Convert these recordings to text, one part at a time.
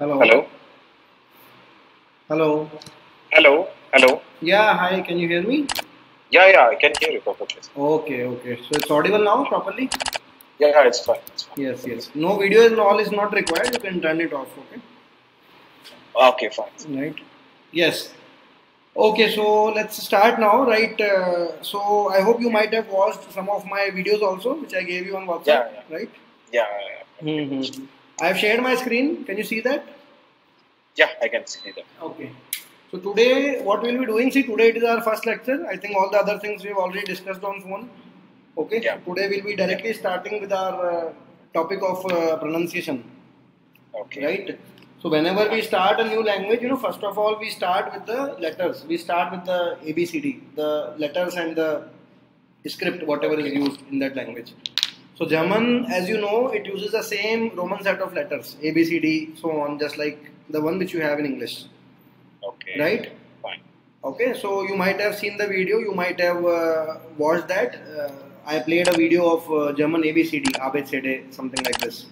Hello. Hello. Hello. Hello. Hello. Yeah, hi, can you hear me? Yeah, I can hear you perfectly. Okay. So it's audible now properly? Yeah, it's fine. It's fine. Yes. No video and all is not required. You can turn it off, okay? Okay, fine. Right. Yes. Okay, so let's start now, right? So I hope you might have watched some of my videos also, which I gave you on WhatsApp, Yeah. right? Yeah. Mm-hmm. I've shared my screen. Can you see that? Yeah, I can see that. Okay. So today, what we'll be doing, see, today it is our first lecture. I think all the other things we've already discussed on phone. Okay. Yeah. So today we'll be directly starting with our topic of pronunciation, Okay. right? So whenever we start a new language, first of all we start with the letters. We start with the ABCD, the letters and the script, whatever is used in that language. So German, as you know, it uses the same Roman set of letters, A, B, C, D, so on, just like the one which you have in English, Okay. right? Fine. Okay, so you might have seen the video, you might have watched that. I played a video of German ABCD, ABCD, something like this.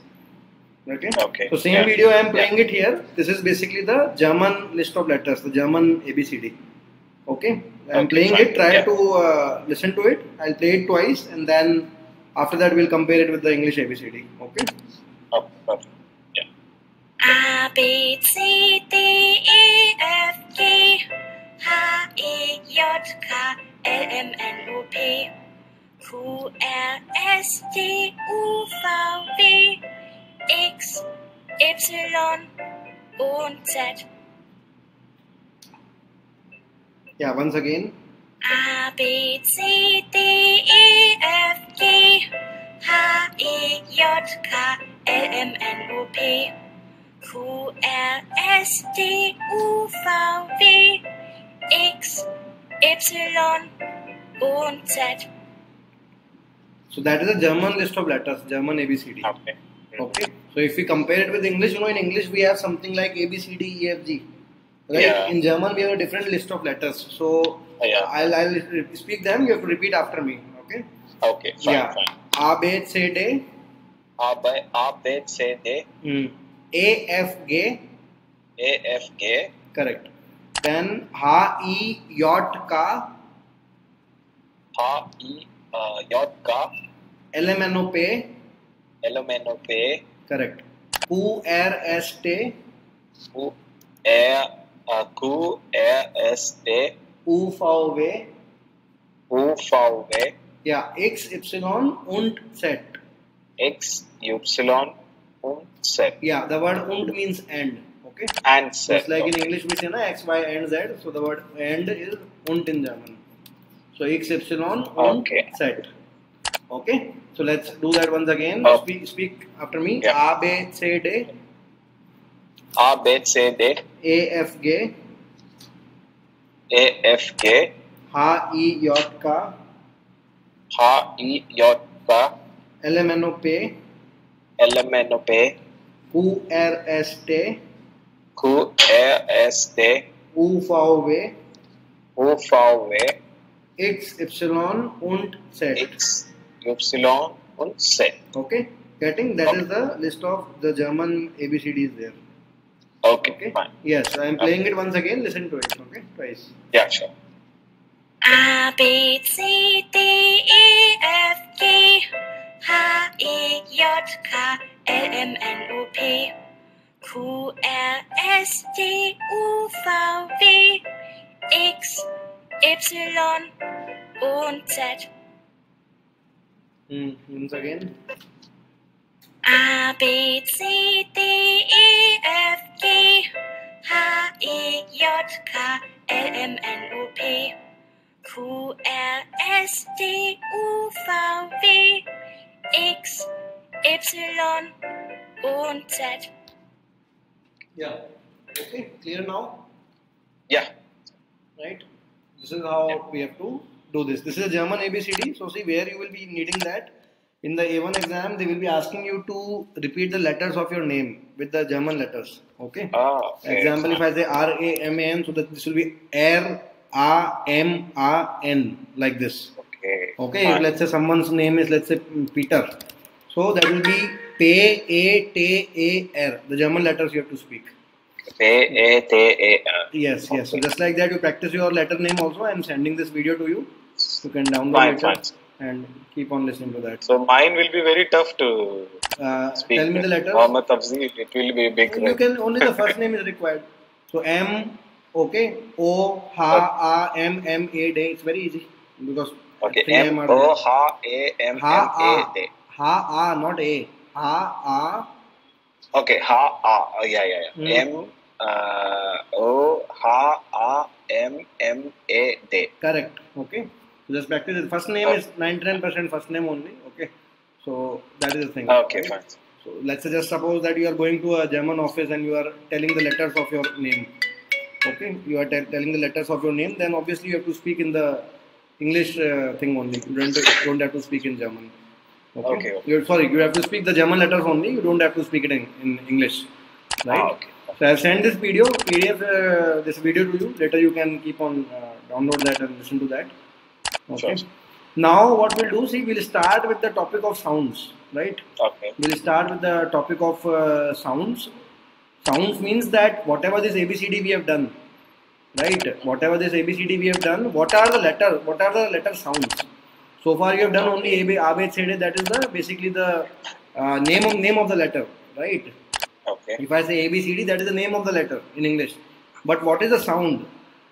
Okay. Okay. So same Yeah. video I am playing it here. This is basically the German list of letters, the German ABCD. Okay. I am Okay, playing fine. it. Try Yeah. to listen to it. I'll play it twice, and then after that we'll compare it with the English ABCD. Okay. Oh, perfect. Yeah. A B C D E F G H I J K L M N O P Q R S T U V W X Y und Z. Yeah. Once again. A B C D E F G H I J K L M N O P Q R S T U V W X Y und Z. So that is a German list of letters, German ABCD. Okay. Okay. So if we compare it with English, in English we have something like A B C D E F G. Right? Yeah. In German we have a different list of letters. So Yeah. I'll speak them. You have to repeat after me. Okay. Okay. Fine. Yeah. Fine. A B C D. A B C D A F G. A F G Correct. Then H I J K H I J K L M N O P. L M N O P Correct. Q R S T Q R S T U V W. U V W Yeah. X Y und Z. X Y und Z Yeah. The word und means and. Okay. and Z. Just like in English we say na X, Y, and Z. So the word and is und in German. So X, Y, und Okay. Z. Okay. So let's do that once again. Speak after me. Yeah. A, B, C, D. A B C D A, F, G. A F G H, I, J, K. H I J K L, M, N, O, P. L M N O P Q, R, S, T. Q R S T U, V, W. U V W X, Y, und Z. X Y und Z. Okay. Getting that is the list of the German ABCDs there. Okay, fine. Yes, I am playing it once again. Listen to it. Okay, twice. Yeah, sure. A B C D E F G H I J K L M N O P Q R S T U V W X Y und Z. Once again. A B C D E F G H I J K L M N O P Q R S T U V W X Y und Z. Yeah. Okay, clear now? Yeah. Right? This is how we have to do this. This is a German ABCD. So see where you will be needing that. In the A1 exam, they will be asking you to repeat the letters of your name with the German letters. Okay? Okay. Example, if I say R-A-M-A-N, so that this will be R-A-M-A-N, like this. Okay. Okay, Fine. if let's say someone's name is, let's say, Peter. So that will be P-A-T-A-R, the German letters you have to speak. A, Te, A. Yes. So just like that, you practice your letter name also. I'm sending this video to you. You can download Fine. it and keep on listening to that. So mine will be very tough to speak. Tell me the letters. Mohammed Tafzi, it will be big. You can only the first name is required. So M, okay, O, Ha, A, M, A, D. It's very easy because Okay, three M M, are there. O, Ha, A, M, Ha, A, D. Ha, A, not A. Ha, Okay, Ha, A. Yeah. M, O, Ha, A, M, A, D. correct. Okay. So just practice it. First name is 99% first name only. Okay. So that is the thing. Okay, fine. So let's say just suppose that you are going to a German office and you are telling the letters of your name. Okay. You are telling the letters of your name. Then obviously you have to speak in the English thing only. You don't have to speak in German. Okay. You have to speak the German letters only. You don't have to speak it in English. Right? Okay. So I'll send this video, PDF, this video to you. Later you can keep on download that and listen to that. Okay. Sure. Now what we'll do, see, we'll start with the topic of sounds, right? Okay. We'll start with the topic of sounds. Sounds means that whatever this ABCD we have done, right? Whatever this ABCD we have done, what are the letter sounds? So far you have done only A, B, C, D. That is basically the name of the letter, right? Okay. If I say ABCD, that is the name of the letter in English. But what is the sound,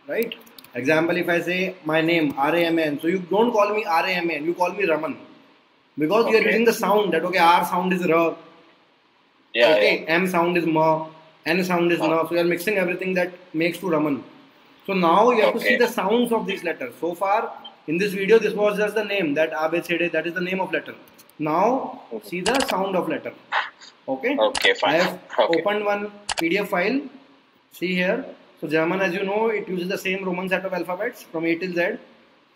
right? Example, if I say my name, R-A-M-A-N, so you don't call me R-A-M-A-N, you call me Raman. Because you are using the sound that, okay, R sound is R, okay, M sound is Ma, N sound is Na, so you are mixing everything that makes to Raman. So now you have to see the sounds of these letters. So far, in this video, this was just the name, that A, B, C, D, that is the name of letter. Now, see the sound of letter. Okay? Okay, fine. I have opened one PDF file. See here. So German, as you know, it uses the same Roman set of alphabets from A till Z.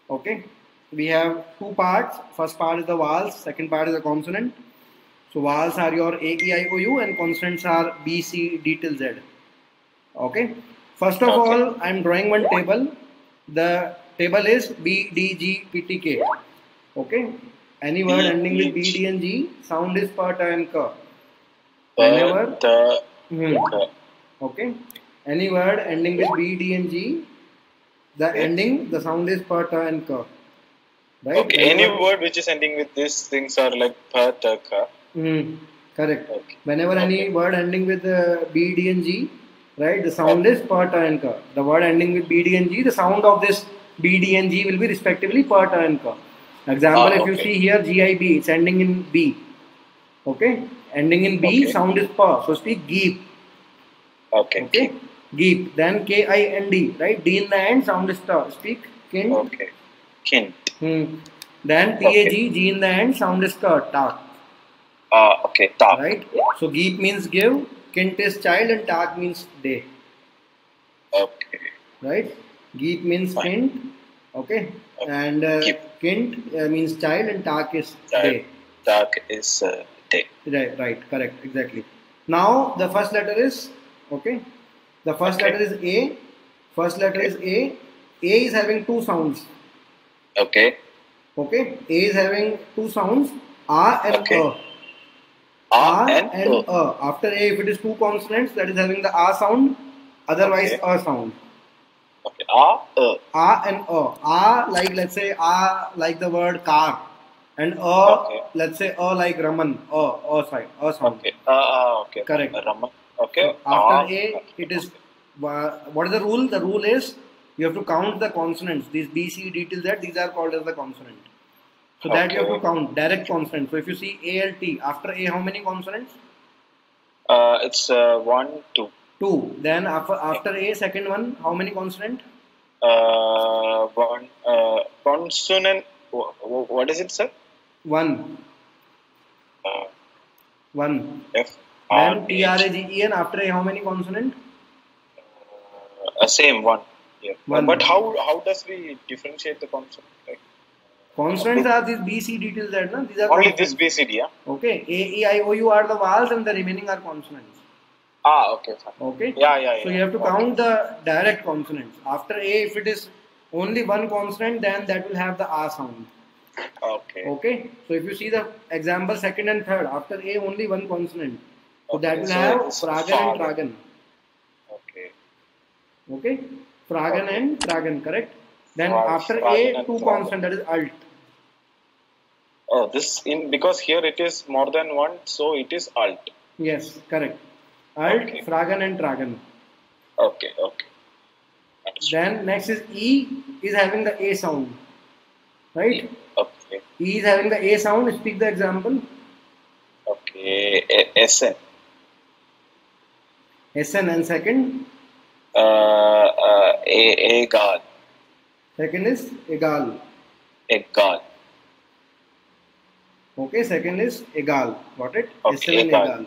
Okay. We have two parts. First part is the vowels. Second part is the consonant. So vowels are your A, E, I, O, U, and consonants are B, C, D till Z. Okay. First of all, I am drawing one table. The table is B, D, G, P, T, K. Okay. Any word ending with B, D, and G, sound is pa, ta, and ka. Whenever okay, any word ending with B, D, and G, the sound is pa, ta, and ka. Right? Okay. Any word which is ending with these things are like pa, ta, ka. Correct. Okay. Whenever any word ending with B, D, and G, right, the sound is pa, ta, and ka. The word ending with B, D, and G, the sound of this B, D, and G will be respectively pa, ta, and ka. Example, if you see here G-I-B, it's ending in B. Okay. Ending in B, sound is pa. So speak geep. Okay. Geep. Then K-I-N-D, right? D in the end, sound is ta. Speak kind. Okay. Kind. Then T-A-G, G in the end, sound is ta. Tak. Okay. Tak. Right? So geep means give, kint is child, and tak means day. Okay. Right? Geep means kint. Okay. And kint means child, and tak is day. Tak is day. Right, correct, exactly. Now the first letter is okay. The first letter is A. First letter is A. A is having two sounds. Okay. Okay. A is having two sounds. A and A. A and A. After A, if it is two consonants, that is having the A sound. Otherwise, A sound. Okay. A. A and A. A like, let's say A like the word car. And let's say like Raman, side, sound. Okay. Okay. Correct. Raman. Okay. So after A, it is, what is the rule? The rule is, you have to count the consonants. These B, C, D till Z, these are called as the consonant. So that you have to count, direct consonant. So if you see A, L, T, after A, how many consonants? It's 1, 2. 2. Then after A, second one, how many consonant? One consonant. What is it, sir? 1. 1. F. Then T, R, A, G, E, N. After A, how many consonant? Same 1. Yeah. 1. But how does we differentiate the consonant? Like, consonants are these B, C, D till Z. No? These are only this B, C, D, yeah? Okay. A, E, I, O, U are the vowels and the remaining are consonants. Okay. Fine. Okay. Yeah. So you have to count the direct consonants. After A, if it is only one consonant, then that will have the A sound. Okay. So if you see the example second and third, after A only one consonant. So that will have Pragan and Tragan. Okay, Fragen Okay. and Tragen, correct? Then after Fragen A, and two Fragen. consonant, that is alt. Oh, this in because here it is more than one, so it is alt. Yes, correct. Alt, Okay. Fragen and Tragen. Okay. Okay. Understood. Then next is E is having the A sound, right? Okay. E is having the A sound. Speak the example. Okay. SN. SN and second. Egal. Second is egal. Egal. Okay, second is egal. Got it? Okay, SN and egal. egal.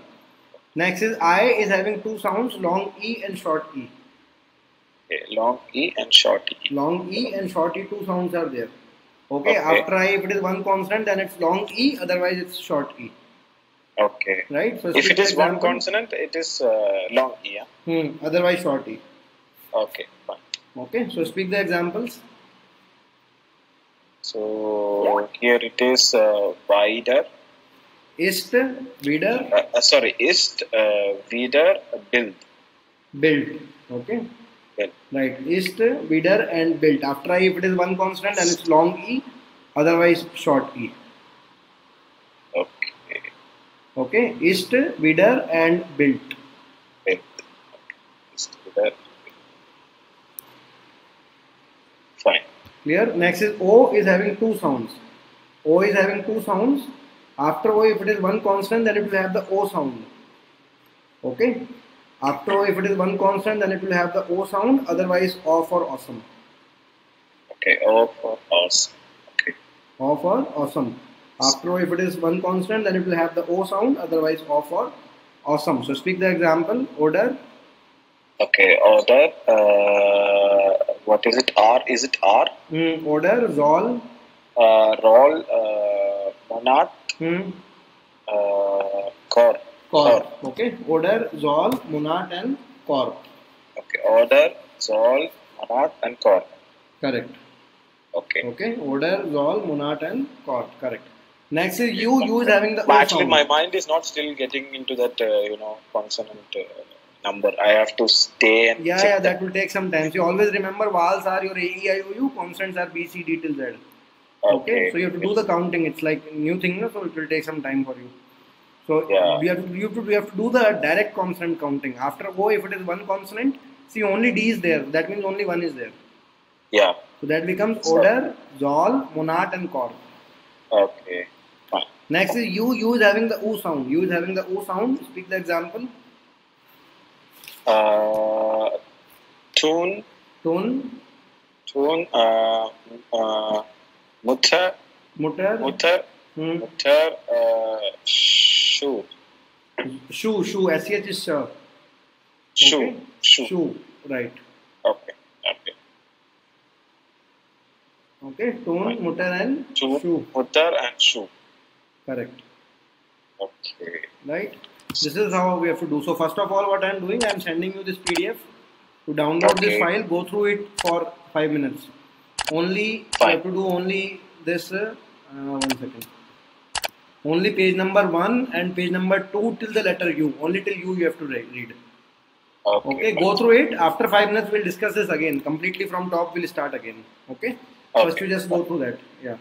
Next is I is having two sounds, long E and short E. Okay. Long E and short E. Long E and short E, two sounds are there. Okay, Okay. after I, if it is one consonant, then it's long E, otherwise it's short E. Okay. Right? So If speak it the is one example. consonant, it is long E. Yeah? Otherwise short E. Okay. Fine. Okay, so speak the examples. So here it is wider. Ist, wieder, Sorry, ist, wieder, build. build. Okay, Build. right. Ist, wieder, and build. After I, if it is one consonant, then it's long E, otherwise short E. Okay. Okay, ist, wieder, and built. Build. Ist, wieder, fine. Clear? Next is O is having two sounds. O is having two sounds. After O, if it is one consonant, then it will have the O sound. Okay? After O, if it is one consonant, then it will have the O sound. Otherwise, O for awesome. Okay. O for awesome. Okay. O for awesome. After O, if it is one consonant, then it will have the O sound. Otherwise, O for awesome. So speak the example. Order. Okay. Order. What is it? R. Is it R? Order. Zol. Roll. Monad. Core. Kor. Okay. Order. Zol. Munat and Kor. Okay. Order. Zol. Monad and core. Correct. Okay. Okay. Order. Zol. Munat and Kor. Correct. Next is U. U is having the O Actually, sound. my mind is not still getting into that, consonant number. I have to stay and check Yeah, that will take some time. So you always remember vowels are your A, E, I, O, U, consonants are B, C, D till Z. Okay, so you have to do the counting. It's like a new thing, no? So it will take some time for you. So Yeah. we have to do the direct consonant counting. After O, if it is one consonant, see only D is there. That means only one is there. Yeah. So that becomes So- Oder, Zol, Monat, and Kor. Okay. Fine. Next is U. U is having the U sound. U is having the U sound. Speak the example. Tune. Tone, Mutter. Mutter, Mutter. Shoe. Shoe, SH is Shoe. Okay. Shoe. Shoe, right. Okay. Okay. Okay, tone, mutter, and Tune. shoe. Mutter and shoe. Correct. Okay. Right. This is how we have to do. So first of all, what I am doing, I am sending you this PDF. To download this Okay. file, go through it for 5 minutes. Only you Fine. have to do only this. 1 second. Only page number 1 and page number 2 till the letter U. Only till U you have to read. Okay, go through it. After 5 minutes, we'll discuss this again. Completely from top, we'll start again. Okay? First, you just go through that. Yeah.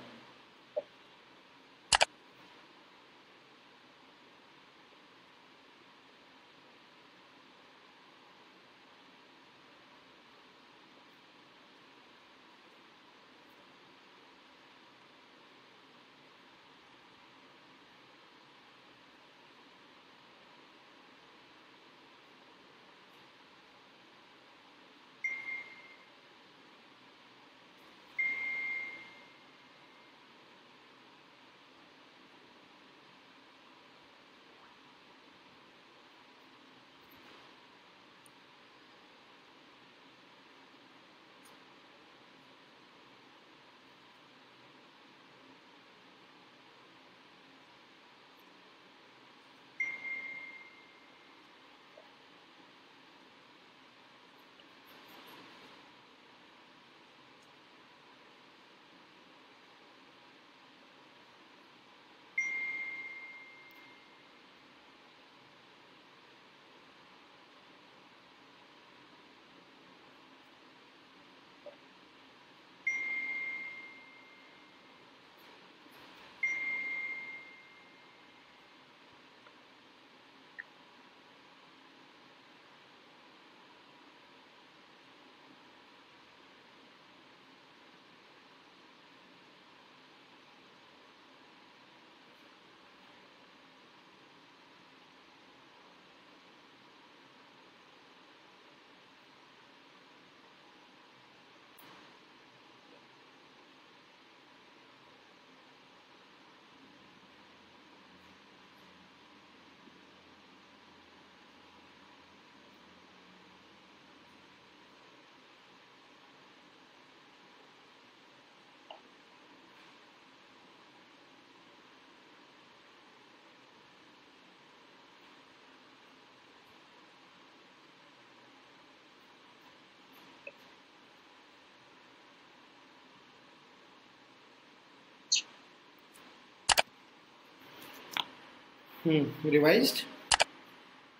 Revised?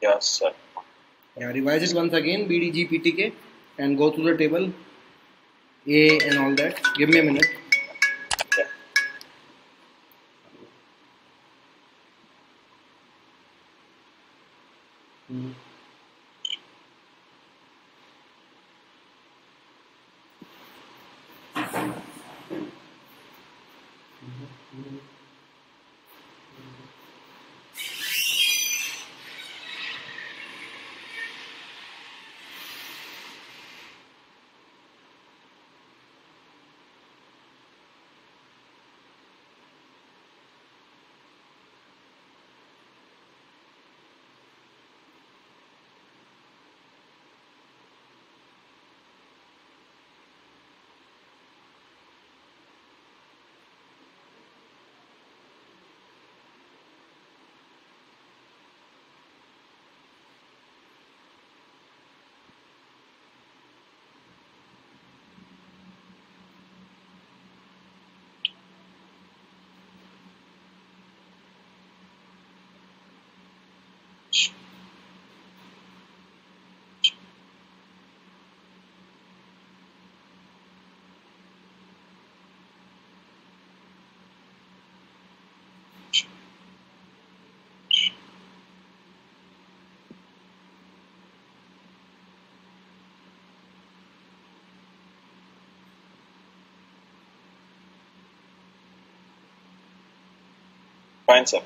Yes, sir. Yeah, revise it once again, BDG PTK, and go through the table, A and all that. Give me a minute. Yeah. Fine, sir.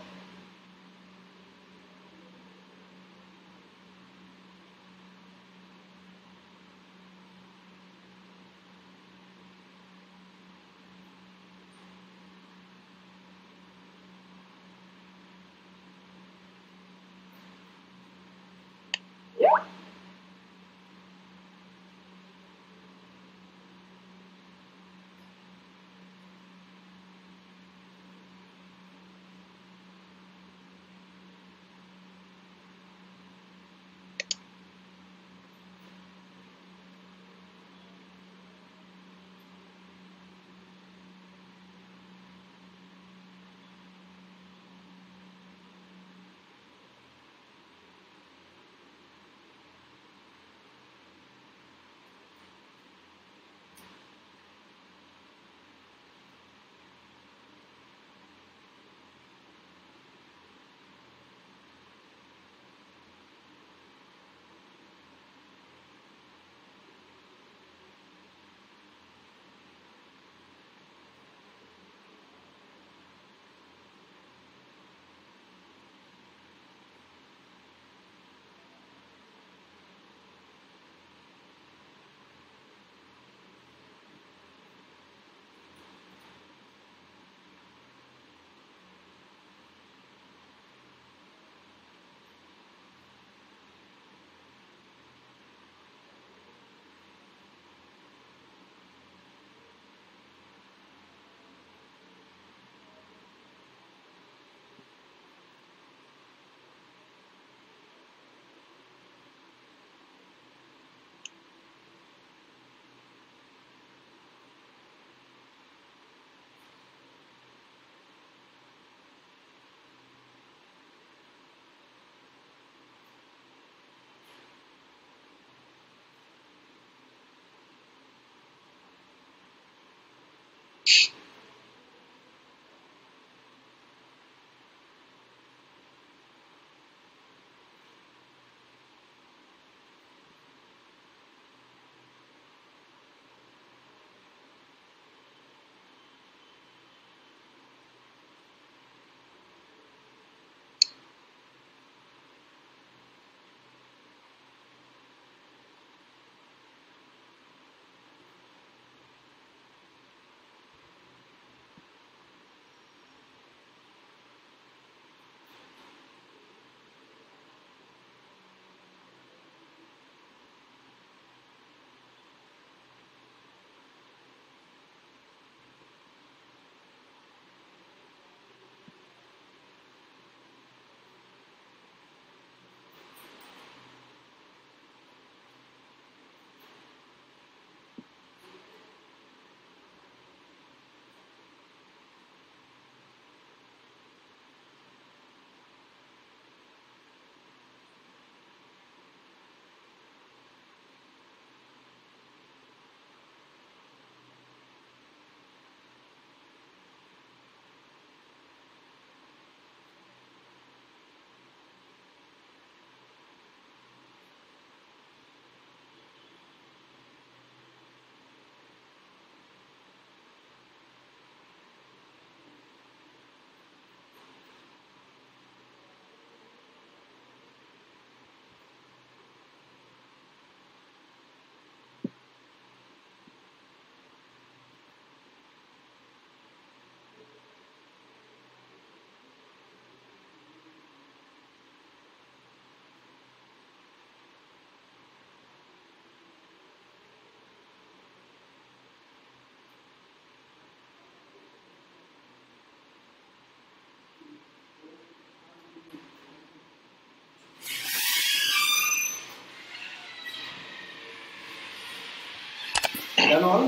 Done all?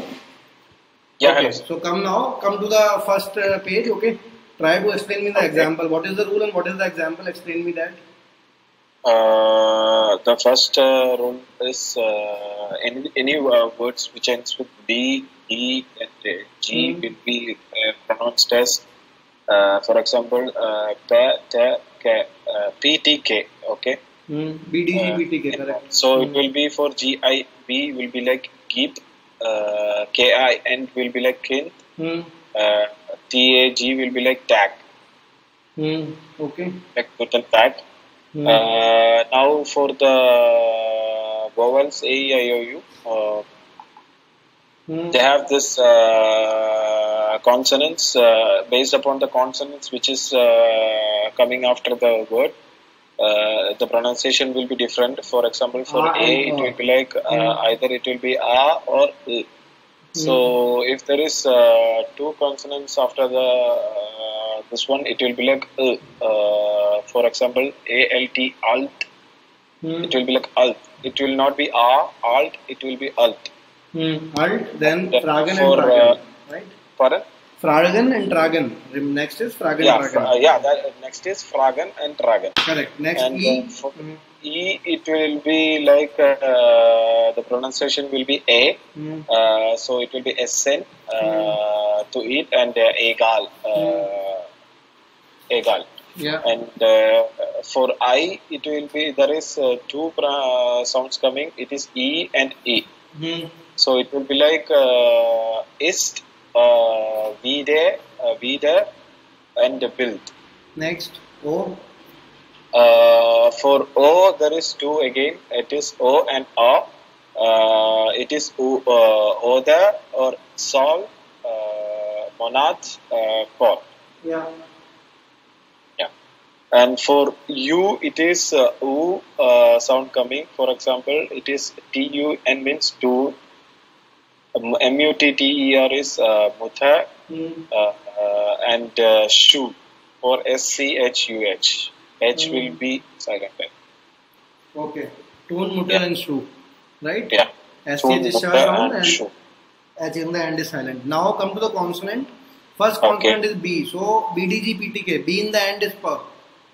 Yeah, Okay. hello, sir. So come to the first page. Okay. Try to explain me the Okay. example. What is the rule and what is the example? Explain me that. The first rule is any words which ends with B, E, and G will be pronounced as, for example, PTK. Okay. BDG, BTK, correct. So it will be for GI. B will be like keep. KI and will be like kin. TAG will be like tag. Okay. Like put and tag. Now for the vowels A, E, I, O, U, they have this consonants based upon the consonants which is coming after the word. The pronunciation will be different. For example, for A, it will be like either it will be A or I. So if there is two consonants after the this one, it will be like for example, ALT, alt. It will be like alt. It will not be alt. It will be alt. Alt, then And Fragan for, and Tragan, right? Pardon? Fragan and Tragan. Next is Fragan and Tragan. Next is Fragan and Tragan. Correct. Next And E. for E, it will be like the pronunciation will be A. So it will be SN to it and egal. Egal. Yeah. And for I, it will be, there is two sounds coming. It is E and E. So it will be like ist, wieder, and build. Next O. For O, there is two again. It is O and A. It is Oda or Sol, Monad, Pot. Yeah. And for U, it is U sound coming. For example, it is TU and means to. MUTTER is Mutha and Shu for SCHUH. H will be silent. Okay. Tune, mutter, and shu. Right? Yeah. SH Tune, is mutter, sound and and shu. H in the end is silent. Now come to the consonant. First consonant is B. So BDG, PTK. B in the end is per.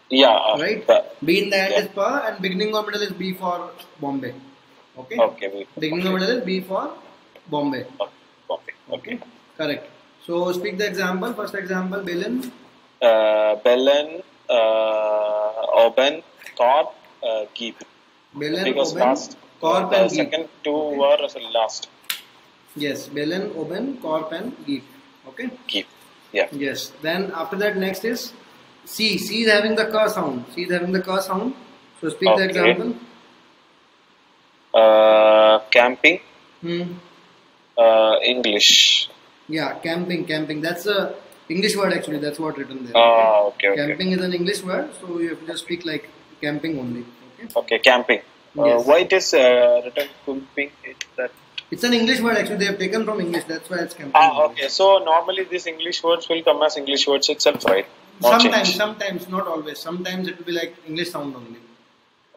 Yeah. Right? B in the end is per and beginning or middle is B for Bombay. Okay? Okay. Beginning or middle is B for Bombay. Okay. Correct. So speak the example. First example, Belen. Belen, Oben, Corp, Keep. Belen, Because Oben, last, Corp the and Geep. second two were last. Yes, Belen, Oben, Corp and Geep. Okay? Keep. Yeah. Yes. Then after that next is C. C is having the K sound. C is having the K sound. So speak the example. Camping. English. Yeah, camping. That's a English word actually. That's what written there. Okay. Camping is an English word, so you have to just speak like camping only. Okay, camping. Yes. Why it is written camping? It's an English word actually. They have taken from English. That's why it's camping. Okay. So normally these English words will come as English words itself, right? Sometimes, not always. Sometimes it will be like English sound only.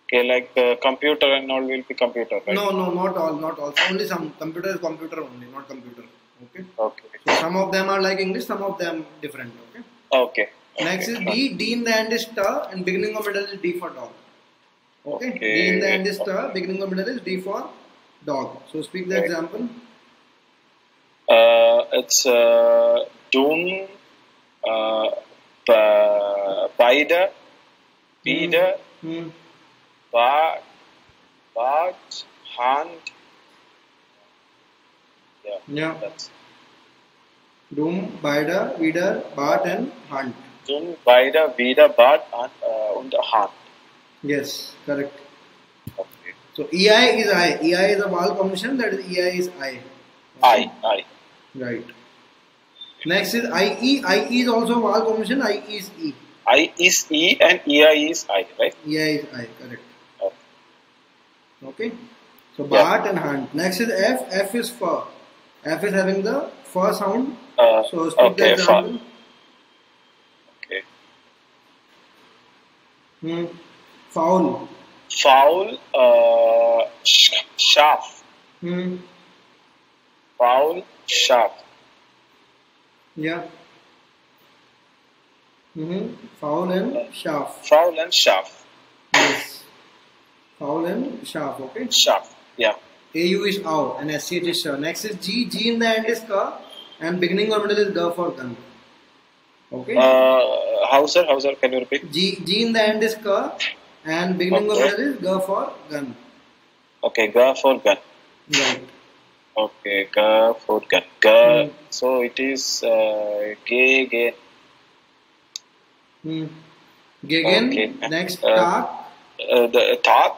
Okay, like computer and all will be computer, right? No, not all. Only some. Computer is computer only, not computer. Okay. Okay. So some of them are like English, some of them different. Okay. Okay. Next is D. D in the end is ta, and beginning or middle is D for dog. Okay. D in the end is ta, beginning or middle is D for dog. So speak the example. It's Doom, Bida, Bad, Hand. Yeah. That's Doom, Bida, Vida, Bat and Hunt. Doom, Bida, Vida, Bad, and Hand. Yes, correct. Okay. So EI is I. EI is a vowel combination. That is EI is I. Okay. I. Right. Next is IE. IE is also a vowel combination. IE is E. I is E and EI is I, right? EI is I. Correct. Okay. Okay. So Bat and Hunt. Next is F. F is fur. F is having the fur sound. So speak the example. Okay. Foul. Foul, shaft. Foul, sharp. Yeah. Foul and sharp. Foul and sharp. Yes. Foul and sharp. Okay. Sharp. Yeah. AU is ow and SCH is sure. Next is G. G in the end is ka and beginning or middle is ga for gun. Okay. Hauser, can you repeat? G in the end is ka and beginning or middle is ga for gun. Okay, ga for gun. Right. Okay, ga for gun. Ga. So it is gegen. Gegen. Okay. Next Tag. The Tag,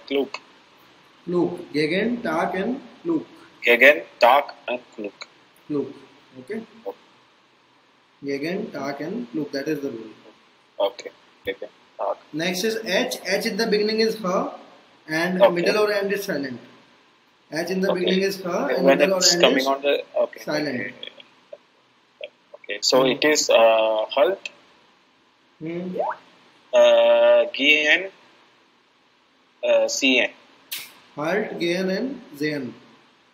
Klug. Klug. Gegen, Tag and Klug. Gegen, Tag and Klug. Klug. Okay. Gegen, Tag and Klug. That is the rule. Okay. Gegen, Tag. Next is H. H in the beginning is her and middle or end is silent. H in the beginning is her and when middle or it's end coming is on the silent. Okay. So it is halt. Gn, Cn. Halt, Gehen and Zayn.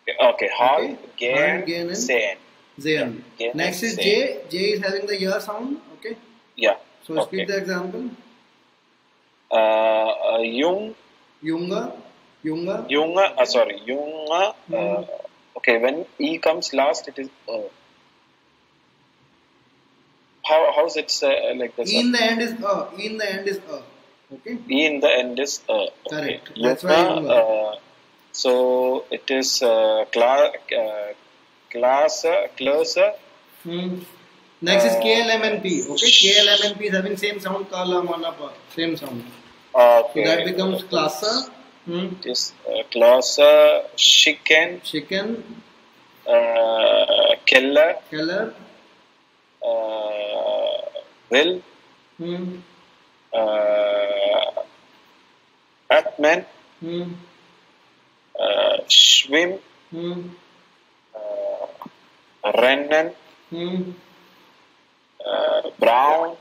Okay, halt, Gehen, and Zayn. Zayn. Yeah, Next is J. J is having the ya sound. Okay. Yeah. So speak the example. Jung. Junga. Sorry, Junga. Okay, when E comes last, it is. How's it like this? E in the end is E in the end is Okay. E in the end is okay. Correct. That's why so it is class. Next is KLM and P. Okay. KLM and P is having same sound. Kala manapa. Same sound. Okay. So that becomes klasa. It is klasa. Chicken. Keller. Will. Atman. Schwim. Rennen. Brown.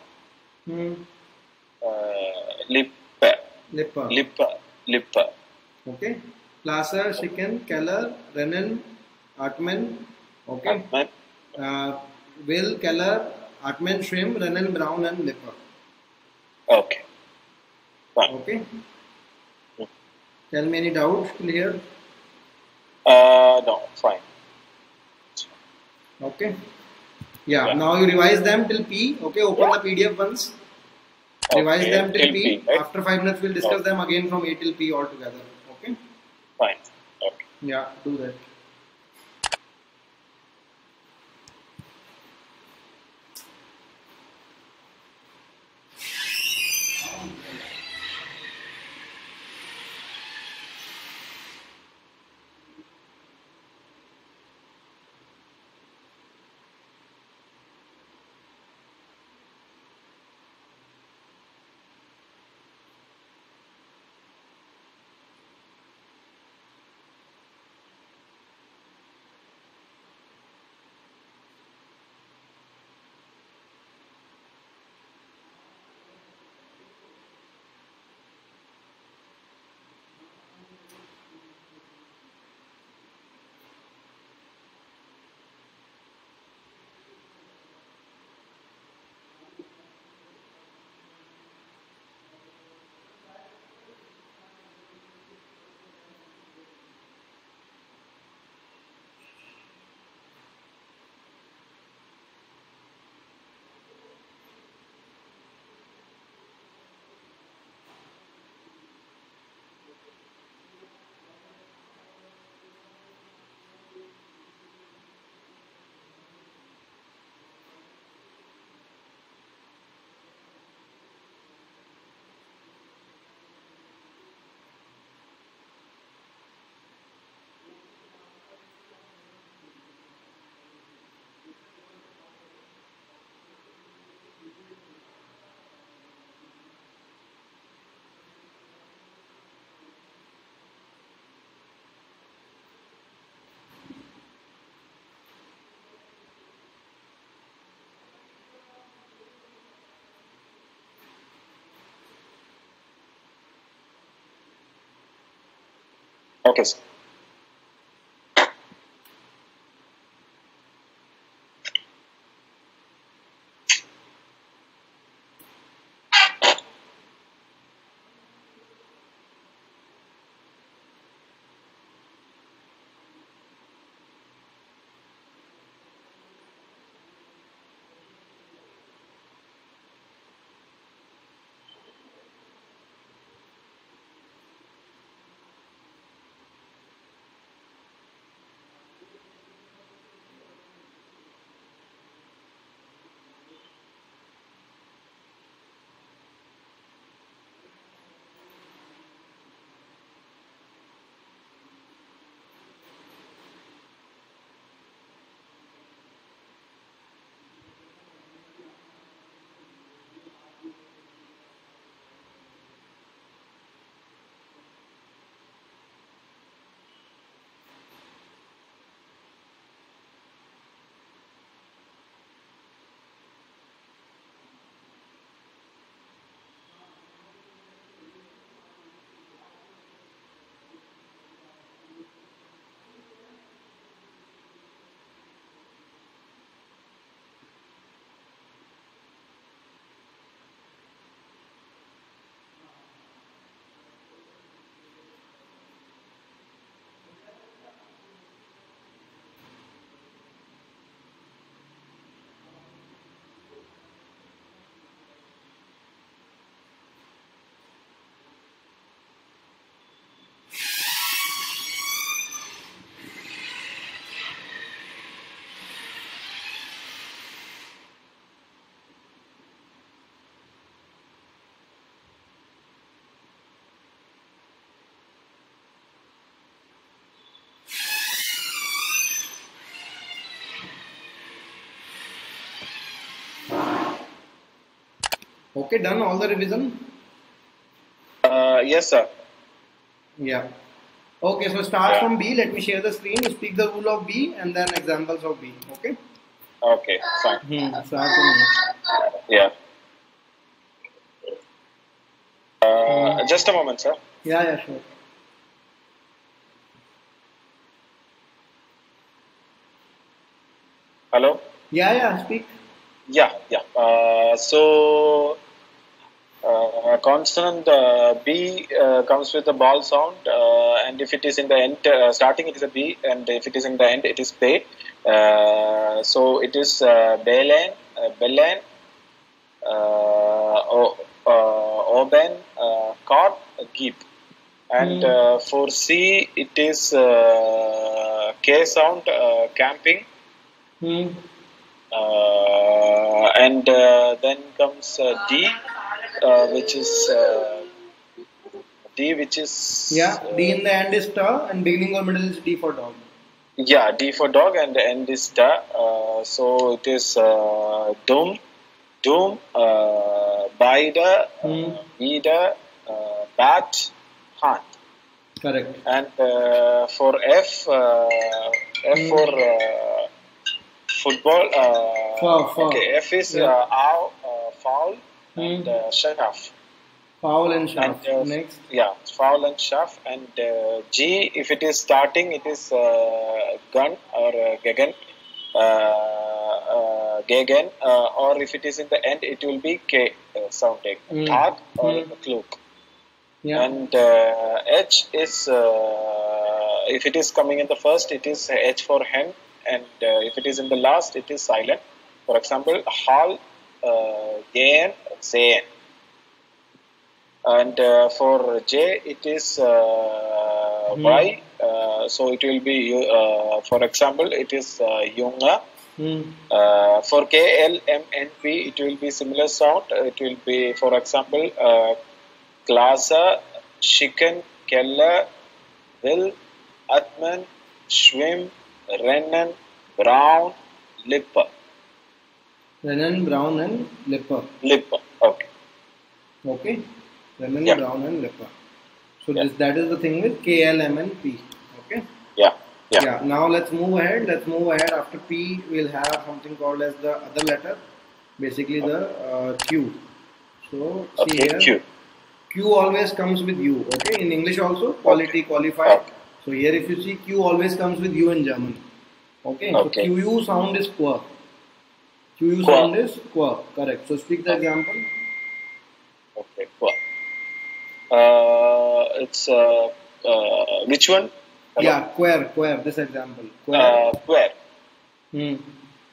Lipper. Okay. Placer, Chicken, Keller, Rennen, Atman. Okay. Will, Keller, Atman, Shrimp, Rennen, Brown, and Lipper. Okay. Fine. Okay. Tell me any doubt here? No, fine. Okay. Yeah. Now you revise them till P. Okay. Open the PDF once. Revise them till P. Right? After 5 minutes, we'll discuss them again from A till P altogether. Okay. Fine. Okay. Yeah. Do that. Okay, sir. Okay, done all the revision? Yes, sir. Yeah. Okay, so start from B. Let me share the screen. Speak the rule of B and then examples of B. Okay? Okay, fine. Start from here. Yeah. Just a moment, sir. Yeah, sure. Hello? Yeah, speak. Yeah. So, consonant B comes with a ball sound, and if it is in the end, starting it is a B, and if it is in the end, it is P. So it is Belen, Belen, Oben, Cod, Geep. And for C, it is K sound, camping. And then comes D, which is D, which is D in the end is ta, and beginning or middle is D for dog. Yeah, D for dog, and the end is ta. So it is Doom, Bida, Bida, Bat, Hunt. Correct. And for F, F for football. Okay, F is foul and shaft. Foul and shaft. Next. Yeah, foul and shaft. And G, if it is starting, it is gun or gegen. Gegen, or if it is in the end, it will be K sounding. Tag or cloak. Yeah. And H is, if it is coming in the first, it is H for hen. And if it is in the last, it is silent. For example, hal, gain, zain. And for J, it is Y. So it will be, for example, it is Yunga. For K, L, M, N, P, it will be similar sound. It will be, for example, Klasa, Chicken, Keller, Will, Atman, Schwim, Rennen, Brown, Lipper. Rennen, Brown and Lipper. Lipper, okay. Okay. Rennen, Brown and Lipper. So that is the thing with K, L, M and P. Okay. Yeah. Now let's move ahead. After P, we'll have something called as the other letter. Basically the Q. So see here. Q always comes with U. Okay. In English also, quality, qualified. So here if you see, Q always comes with U in German. Okay. So QU sound is Qua. QU sound is Qua. Correct. So speak the example. Okay. Qua. It's which one? Hello? Yeah, queer. This example. Queer.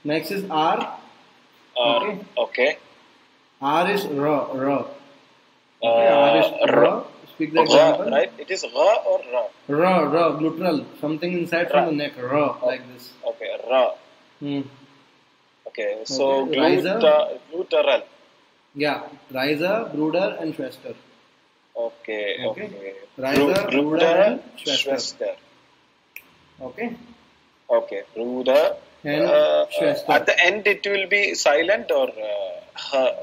Next is R. Okay. R is ra. Okay, R is ra. Speak the example. Right? It is ra or ra? Ra, gluteral. Something inside from the neck. Ra, like this. Okay, ra. Okay, so gluteral. Yeah, riser, brooder, and Schwester. Okay. Riser, brooder, and Schwester. Okay, brooder. And Schwester. At the end, it will be silent or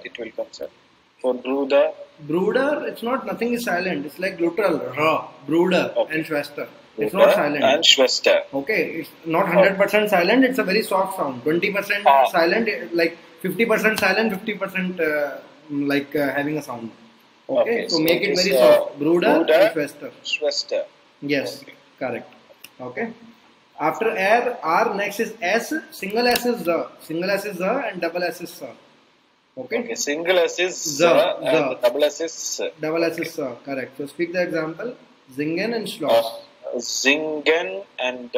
it will come, sir. For brooder. Brooder, it's not, nothing is silent. It's like gluteral, ra, brooder, and Schwester. It's not silent. And Schwester. Okay, it's not 100% silent. It's a very soft sound. 20% silent, like 50% silent, 50% like having a sound. Okay, so make it very soft. Brooder and Schwester. Schwester. Yes, correct. Okay. After R, next is S. Single S is the. Single S is the and double S is sa. Okay. Single S is the and double S is. Double S is correct. So speak the example. Zingen and Schloss. Zingen and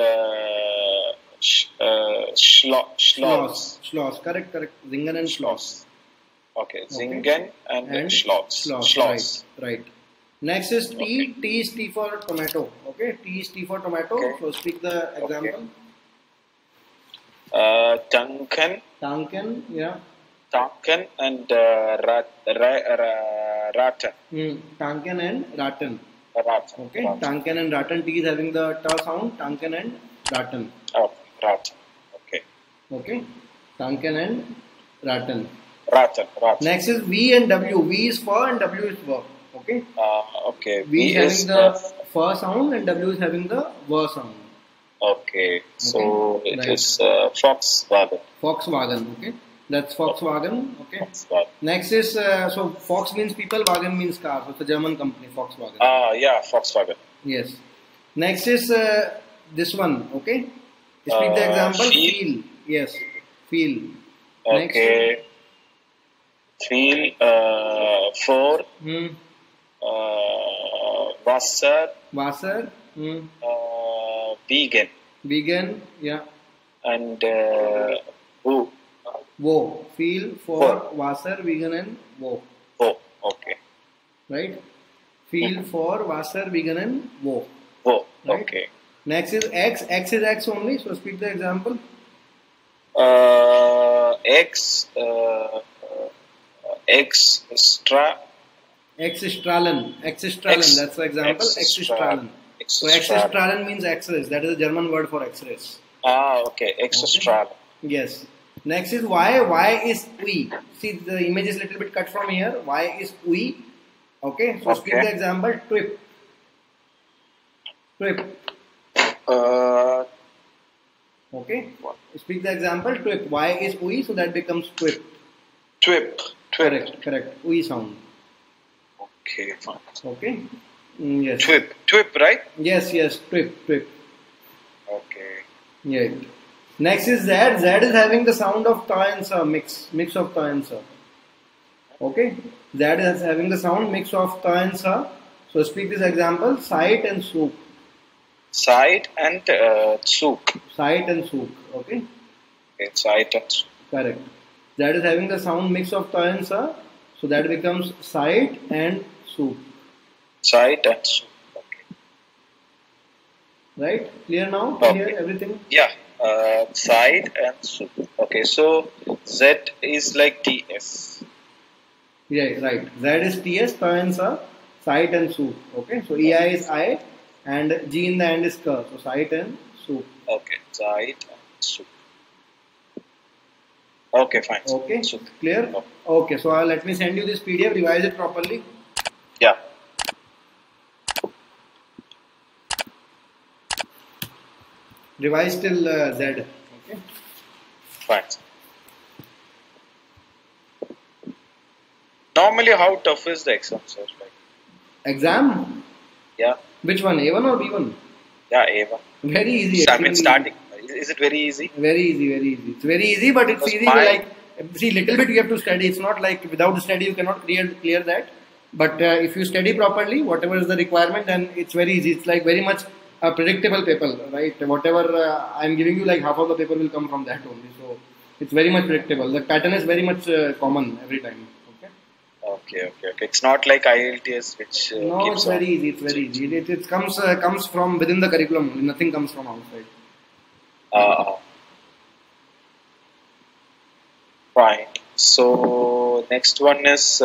Schloss. Schloss. Correct. Zingen and Schloss. Okay. Zingen and Schloss. Right. Next is T. Okay. T is T for tomato. Okay. T is T for tomato. Okay. So speak the example. Tanken. Yeah. Tanken and Ratten. Tanken and Ratten. Okay. Ratten. Tanken and Ratten. T is having the ta sound. Tanken and Ratten. Oh, Ratten. Okay. Tanken and Ratten. Rajan. Next is V and W. V is fur and W is ver. Okay. Okay. V is having the fur sound and W is having the ver sound. Okay. So it Right. is Volkswagen. Volkswagen. Okay. That's Volkswagen. Okay. Volkswagen. Next is so Fox means people, Wagen means car. So it's a German company, Volkswagen. Yeah, Volkswagen. Yes. Next is this one. Okay. Speak the example. Feel. Yes. Feel. Next. Okay. Feel for Wasser. Wasser. Vegan. Vegan. Yeah. And who? Wo. Feel for Wasser, vegan and wo. Oh, okay. Right? Feel for Wasser, vegan and wo. Oh, Right? okay. Next is X. X is X only. So speak the example. Extra. Extralen. Extralen. That's the example. Extralen. So Extralen means X-rays. That is a German word for X-rays. Okay. Extra. Yes. Next is Y. Y is UI. See, the image is a little bit cut from here. Y is UI. Okay. So speak the example. Twip. Twip. Okay. Speak the example. Twip. Y is UI. So that becomes twip. Twip. Correct. UI sound. Okay, fine. Okay. Yes. Twip, right? Yes. Twip. Okay. Yeah. Next is Z. Z is having the sound of ta and sa mix of ta and sa. Okay. Z is having the sound mix of ta and sa. So speak this example. Sight and soup. Sight and souk. Sight and soup. Okay. Okay, sight and souk. Correct. Z is having the sound mix of ta and sa. So that becomes sight and soup. Sight and souk. Okay. Right? Clear now? Okay. Clear everything? Yeah. Sight and souk. Okay, so Z is like TS. Yeah, right. Z is TS, ta and sa, sight and soup. Okay. So EI is I and G in the end is ka. So sight and soup. Okay, sight and souk. Okay, fine. Okay, Souk. clear? Okay, so let me send you this PDF, revise it properly. Yeah. Revise till Z. Okay. Fine. Normally, how tough is the exam, sir? Like, Exam? yeah. Which one? A1 or B1? Yeah, A1. Very easy. I mean, starting. Is it very easy? Very easy. It's very easy, but it's easy. Like, see, little bit you have to study. It's not like without study you cannot clear that. But if you study properly, whatever is the requirement, then it's very easy. It's like very much a predictable paper, right? Whatever I'm giving you, like half of the paper will come from that only. So it's very much predictable. The pattern is very much common every time. Okay. It's not like IELTS, which no, keeps it's very easy. It's very easy. It comes from within the curriculum. Nothing comes from outside. Fine. So next one is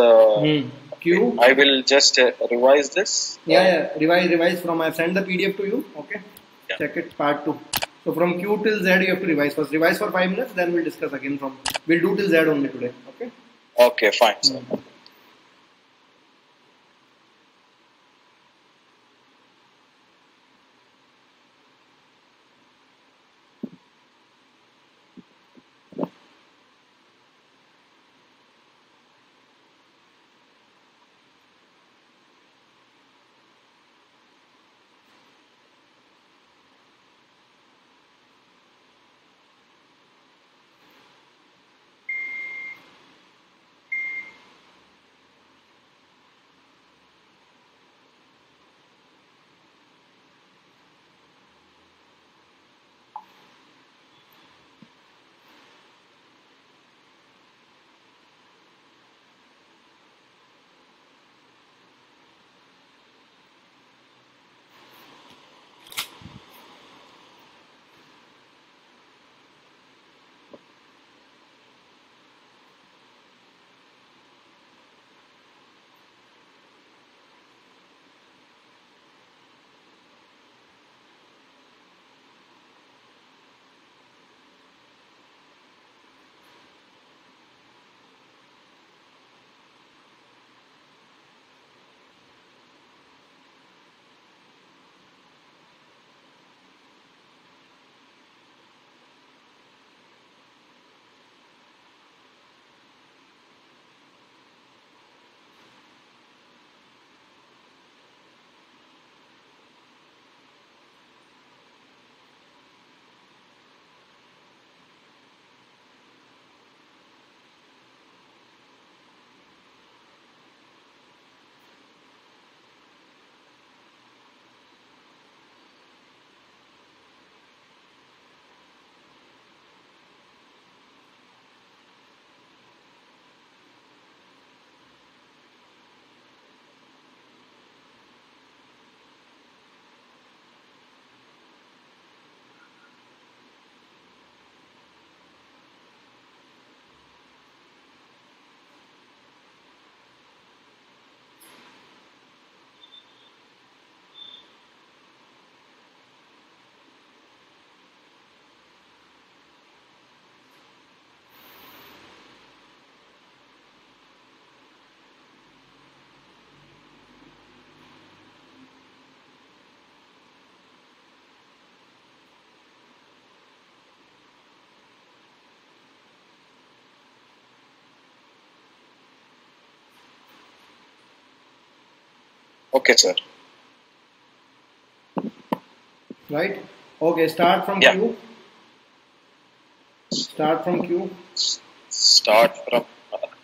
Q. I will just revise this. Yeah. Revise from. I've sent the PDF to you. Okay. Yeah. Check it. Part 2. So from Q till Z you have to revise first. Revise for 5 minutes. Then we'll discuss again from. We'll do till Z only today. Okay. Okay. Fine. Sir. Okay, sir. Right? Okay, start from Yeah. Q. Start from Q. Start from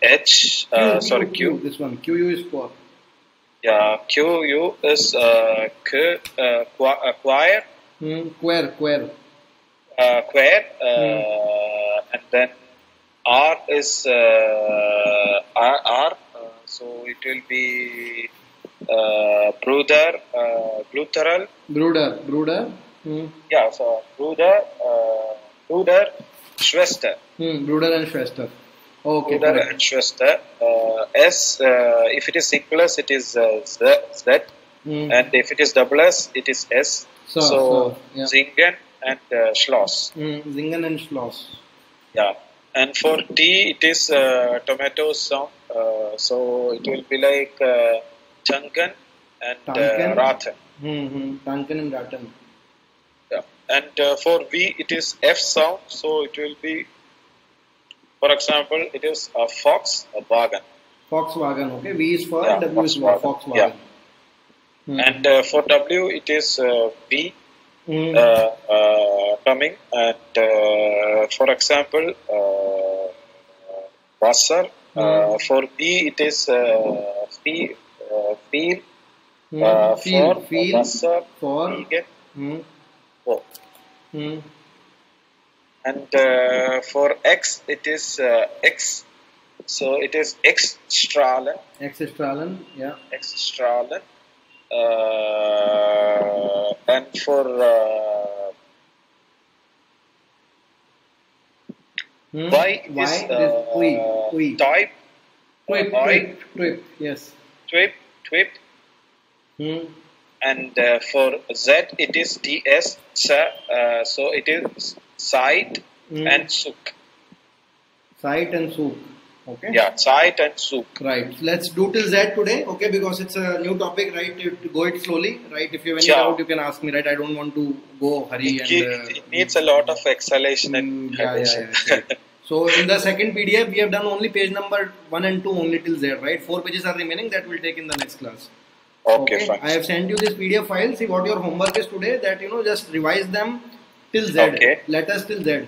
H. Sorry, Q. This one. QU is for. Yeah, QU is choir, Queer. choir, and then R is R. So it will be brother, gluteral. Bruder. Yeah, so brother, Schwester. Bruder and Schwester. Okay. Bruder correct. and Schwester. S, if it is singular, it is Z. And if it is double S, it is S. So yeah. Zingen and Schloss. Zingen and Schloss. Yeah. And for T, it is tomato sound. So it will be like Tanken and Rathen. Tanken and Rathen. Yeah. And for V, it is F sound. So it will be, for example, it is a fox, a wagon. Volkswagen. Okay. V is for Yeah, W is for Volkswagen. Yeah. And for W, it is V coming. And for example, Wasser. For B, it is feel. Feel. For Wasser, For. Vegan. Oh. And for X, it is X. So it is Exstrahlen. Exstrahlen. Yeah. Exstrahlen. And for Y is type. Twip. Yes. Twip. And for Z, it is TS. So it is sight and souk. Sight and souk. Okay. Yeah, sight and souk. Right. Let's do till Z today. Okay, because it's a new topic, right? You have to go it slowly, right? If you have any doubt, you can ask me, right? I don't want to go hurry. It needs a lot of exhalation and yeah. So in the second PDF, we have done only page number 1 and 2 only till Z, right? 4 pages are remaining that we'll take in the next class. Okay, fine. I have sent you this PDF file. See what your homework is today. That just revise them till Z. Okay. Letters till Z.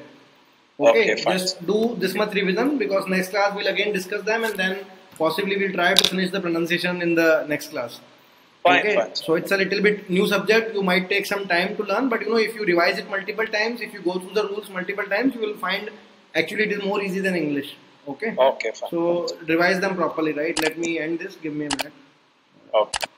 Okay, just do this much revision because next class we'll again discuss them and then possibly we'll try to finish the pronunciation in the next class. Fine. So it's a little bit new subject. You might take some time to learn, but if you revise it multiple times, if you go through the rules multiple times, you will find actually it is more easy than English. Okay. Okay, fine. So revise them properly, right? Let me end this. Give me a minute. Okay.